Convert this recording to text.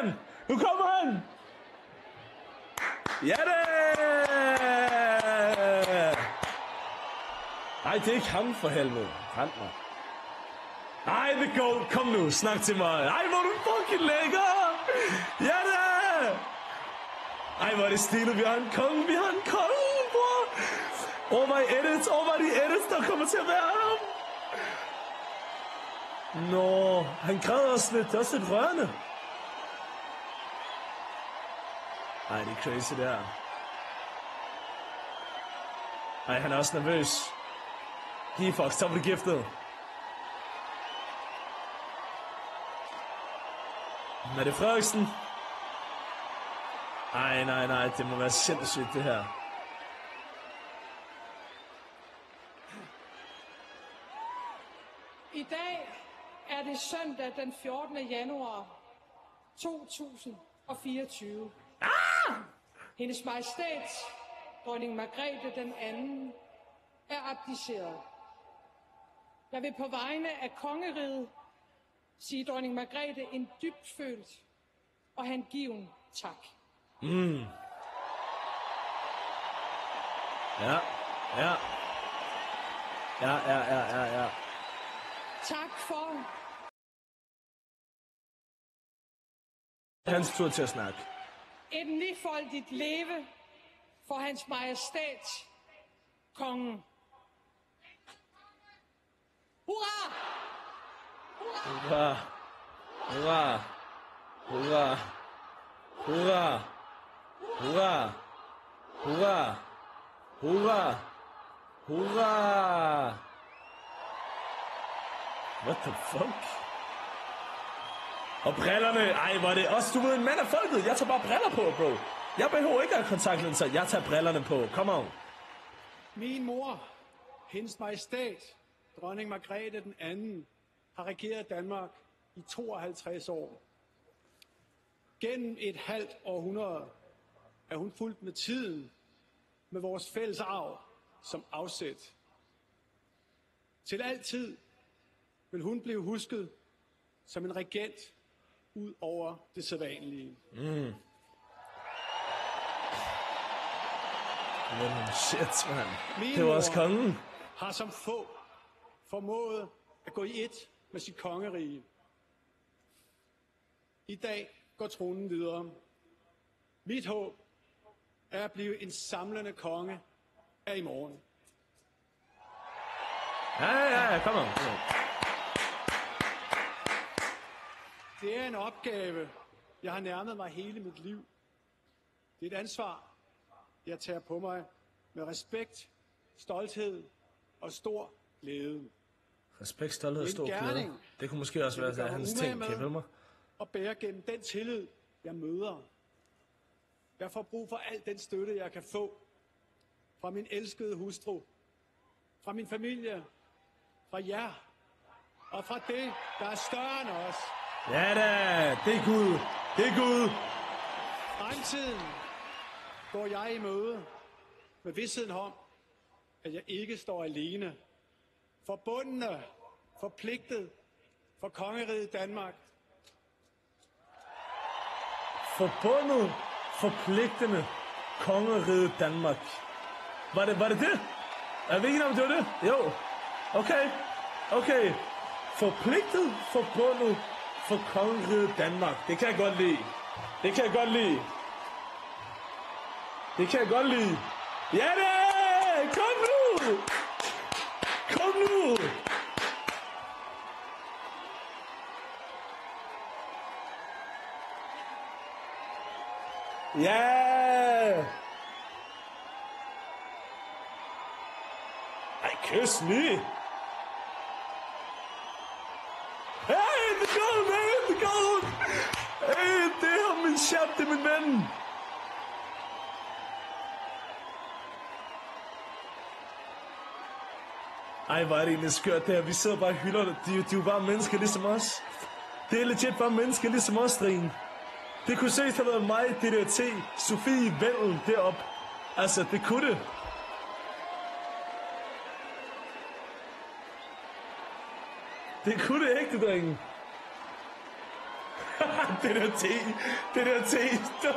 han! Nu kommer han! Ja da! Ej, det er ikke ham for helvede. Rend mig. Ej, The Goat, kom nu, snak til mig. Ej, hvor er du fucking lækker! Ja da! Ej, hvor er det stilet, vi har en konge, bror! Overvej de edits, der kommer til at være ham! Nå, han græder også lidt, det er også lidt rørende. Ej, det er crazy der. Ej, han er også nervøs. Giv fuck, så bliver giftet. Mette Frederiksen. Ej, nej, det må være sindssygt det her. I dag er det søndag den 14. januar 2024. Hendes Majestæt, dronning Margrethe den anden, er abdiceret. Jeg vil på vegne af kongeriget sige dronning Margrethe en dybtfølt og hengiven tak. Ja. Tak for Hans tur til at snakke. et nifoldigt leve for hans majestæt, kongen. Hurra! Hurra! Hurra! Hurra! Hurra! Hurra! Hurra! Hurra! Hurra! What the fuck? Og brillerne, ej, hvor er det også, du ved, en mand af folket. Jeg tager bare briller på, bro. Jeg behøver ikke at have kontaktlinser. Jeg tager brillerne på. Come on. Min mor, hendes majestæt, dronning Margrethe den anden, har regeret Danmark i 52 år. Gennem et halvt århundrede er hun fulgt med tiden, med vores fælles arv som afsæt. Til altid vil hun blive husket som en regent ud over det sædvanlige. Shit, man. Min Det var også mor kongen. har som få formået at gå i ét med sit kongerige. I dag går tronen videre. Mit håb er at blive en samlende konge af i morgen. Ja, kom on. Det er en opgave, jeg har nærmet mig hele mit liv. Det er et ansvar, jeg tager på mig med respekt, stolthed og stor glæde. Respekt, stolthed og stor En glæde. gerning. Det kunne måske også være hans ting, kan I følge mig? Og bære gennem den tillid, jeg møder. Jeg får brug for al den støtte, jeg kan få. Fra min elskede hustru. Fra min familie. Fra jer. Og fra det, der er større end os. Ja da, det er Gud. Det er Gud. Fremtiden går jeg i møde med vidstheden om, at jeg ikke står alene. Forbundne, forpligtet for kongeriget Danmark. Forbundet, forpligtende, kongeriget Danmark. Var det det? Er vi enige om, det var det? Jo. Okay. Forpligtet, forbundet, for kongeriget Danmark. Det kan jeg godt lide. Ja da! Kom nu! Ja! Ej, kys me! Hey, the gold, man! The gold! Hey, det er min chef, det er min ven! Ej, hvor er det egentlig skørt det her. Vi sidder bare og hylder det. De er jo bare mennesker ligesom os. Det er legit bare mennesker ligesom os, Drien. Det kunne ses have været mig, DDT, Sofie, Vellen, deroppe. Altså, det kunne det. Det kunne det ægte, Drien. det der te.